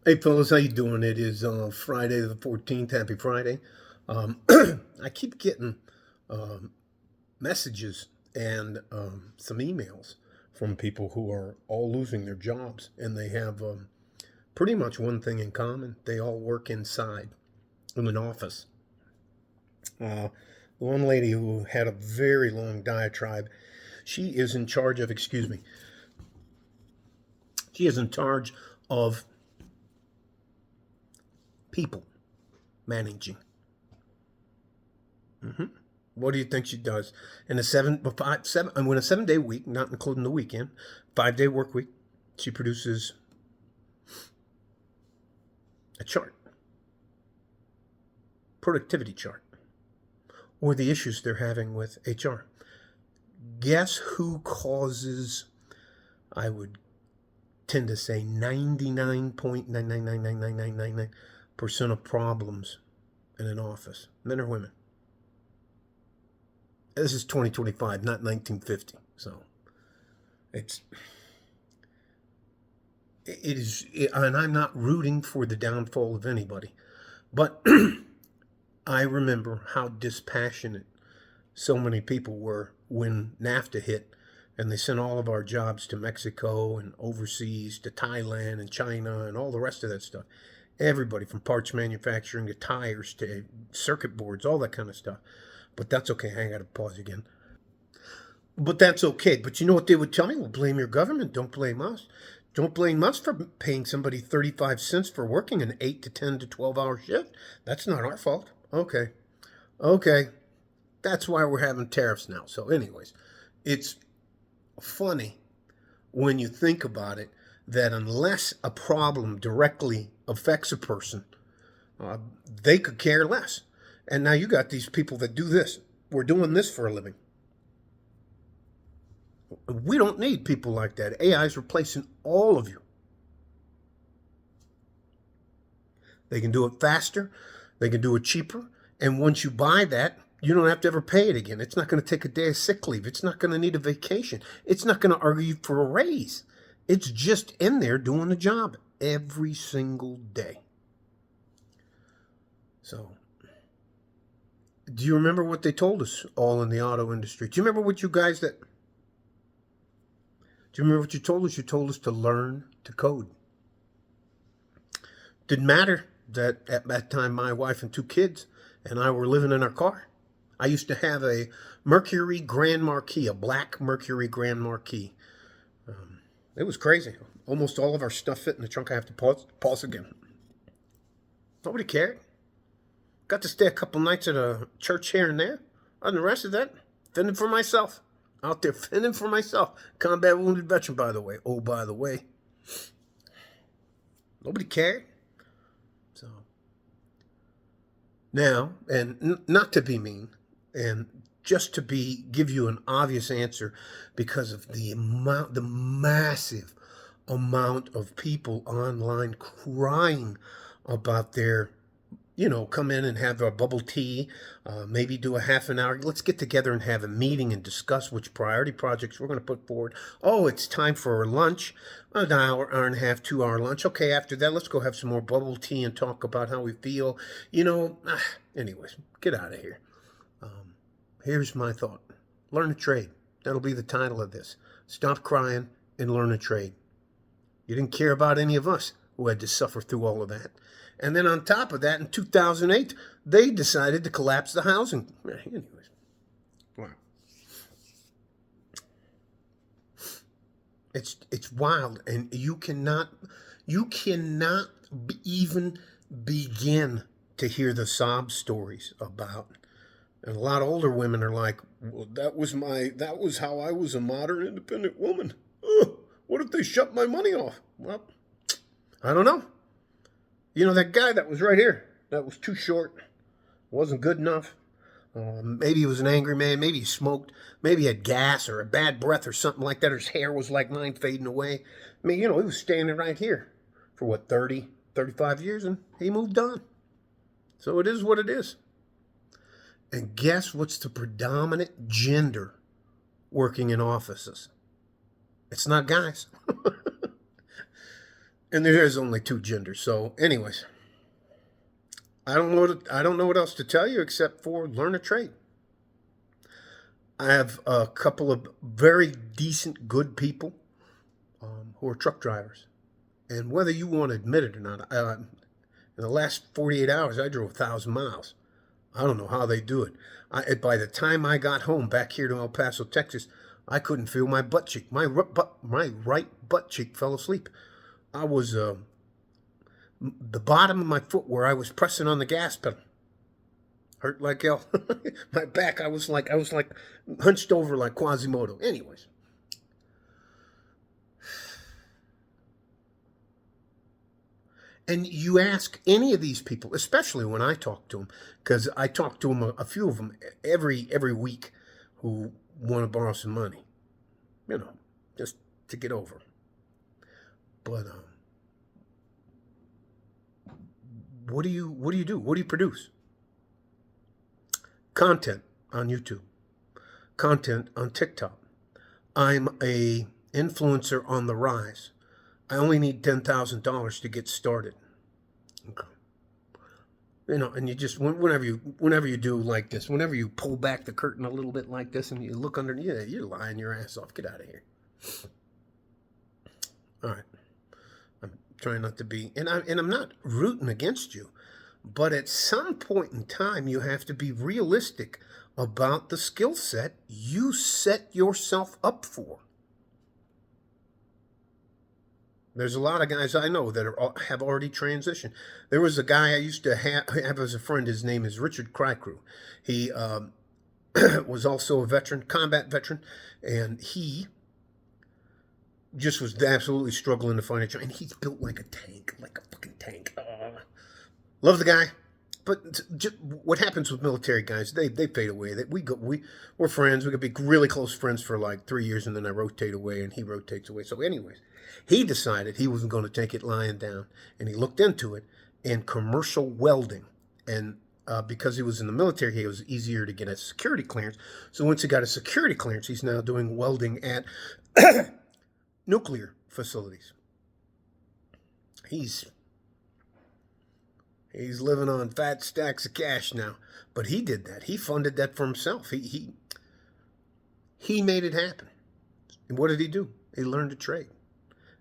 Hey fellas, how you doing? It is Friday the 14th. Happy Friday. I keep getting um, messages and some emails from people who are all losing their jobs, and they have pretty much one thing in common. They all work inside in an office. The one lady who had a very long diatribe, she is in charge of, excuse me, she is in charge of people managing. What do you think she does? In a when a 7 day week, not including the weekend, 5 day work week, she produces a chart, productivity chart, or the issues they're having with HR. Guess who causes, I would tend to say 99.9999999% of problems in an office? Men or women? This is 2025, not 1950. So it's and I'm not rooting for the downfall of anybody, but I remember how dispassionate so many people were when NAFTA hit and they sent all of our jobs to Mexico and overseas to Thailand and China and all the rest of that stuff. Everybody from parts manufacturing to tires to circuit boards, all that kind of stuff. But that's okay. I got to pause again. But that's okay. But you know what they would tell me? Well, blame your government. Don't blame us. Don't blame us for paying somebody 35 cents for working an 8 to 10 to 12-hour shift. That's not our fault. Okay. Okay. That's why we're having tariffs now. So, anyways, it's funny when you think about it that unless a problem directly affects a person, uh, they could care less. And now you got these people that do this. We're doing this for a living. We don't need people like that. AI is replacing all of you. They can do it faster, they can do it cheaper, and once you buy that, you don't have to ever pay it again. It's not going to take a day of sick leave. It's not going to need a vacation. It's not going to argue for a raise. It's just in there doing the job every single day. So, do you remember what they told us all in the auto industry? Do you remember what you guys that Do you remember what you told us? You told us to learn to code. Didn't matter that at that time my wife and two kids and I were living in our car. I used to have a Mercury Grand Marquis, a black Mercury Grand Marquis. It was crazy. Almost all of our stuff fit in the trunk. I have to pause again. Nobody cared. Got to stay a couple nights at a church here and there. Other than the rest of that, fending for myself. Out there fending for myself. Combat wounded veteran, by the way. Oh, by the way. Nobody cared. So now, and not to be mean, and just to give you an obvious answer, because of the massive amount of people online crying about their, come in and have a bubble tea, maybe do a half an hour. Let's get together and have a meeting and discuss which priority projects we're going to put forward. Oh, it's time for lunch, an hour and a half, 2 hour lunch. Okay, after that, let's go have some more bubble tea and talk about how we feel. Anyways, get out of here. Here's my thought. Learn a trade. That'll be the title of this. Stop crying and learn a trade. You didn't care about any of us who had to suffer through all of that. And then on top of that, in 2008, they decided to collapse the housing. Anyways, wow. It's wild, and you cannot even begin to hear the sob stories about. And a lot of older women are like, "Well, that was how I was a modern, independent woman. Ugh, what if they shut my money off?" Well, I don't know. That guy that was right here, that was too short, wasn't good enough. Maybe he was an angry man. Maybe he smoked. Maybe he had gas or a bad breath or something like that. Or his hair was like mine, fading away. I mean, he was standing right here for what, 30, 35 years, and he moved on. So it is what it is. And guess what's the predominant gender working in offices? It's not guys. And there is only two genders. So, anyways, I don't know what else to tell you except for learn a trade. I have a couple of very decent, good people who are truck drivers. And whether you want to admit it or not, in the last 48 hours, I drove 1,000 miles. I don't know how they do it. By the time I got home back here to El Paso, Texas, I couldn't feel my butt cheek. My right butt cheek fell asleep. I was the bottom of my foot where I was pressing on the gas pedal hurt like hell. My back, I was like hunched over like Quasimodo. Anyways. And you ask any of these people, especially when I talk to them, because I talk to them, a few of them every week, who want to borrow some money, just to get over. But what do you do? What do you produce? Content on YouTube, content on TikTok. I'm a influencer on the rise. I only need $10,000 to get started. Okay. And you just, whenever you do like this, whenever you pull back the curtain a little bit like this and you look under, you're lying your ass off. Get out of here. All right. I'm trying not to be, and I'm not rooting against you, but at some point in time, you have to be realistic about the skill set you set yourself up for. There's a lot of guys I know that have already transitioned. There was a guy I used to have as a friend. His name is Richard Cricrew. He was also a veteran, combat veteran, and he just was absolutely struggling to find a job. And he's built like a tank, like a fucking tank. Love the guy. But just, what happens with military guys, they fade away. We're friends. We could be really close friends for like 3 years, and then I rotate away, and he rotates away. So anyways, he decided he wasn't going to take it lying down, and he looked into it in commercial welding. And because he was in the military, it was easier to get a security clearance. So once he got a security clearance, he's now doing welding at nuclear facilities. He's living on fat stacks of cash now. But he did that. He funded that for himself. He made it happen. And what did he do? He learned to trade.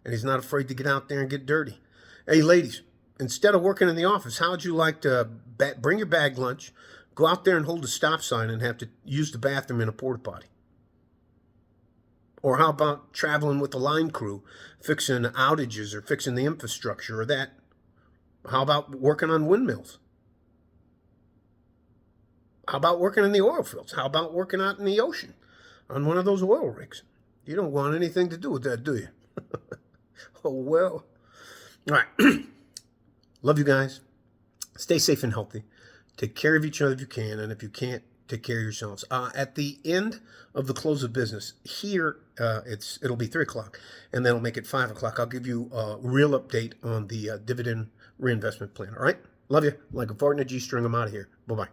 And he's not afraid to get out there and get dirty. Hey, ladies, instead of working in the office, how would you like to bring your bag lunch, go out there and hold a stop sign and have to use the bathroom in a porta potty? Or how about traveling with the line crew, fixing outages or fixing the infrastructure or that? How about working on windmills? How about working in the oil fields? How about working out in the ocean on one of those oil rigs? You don't want anything to do with that, do you? Oh, well. All right. Love you guys. Stay safe and healthy. Take care of each other if you can. And if you can't, take care of yourselves. At the end of the close of business, here it'll be 3 o'clock. And then I'll make it 5 o'clock. I'll give you a real update on the dividend reinvestment plan. All right? Love you. Like a fart in a G-string. I'm out of here. Bye-bye.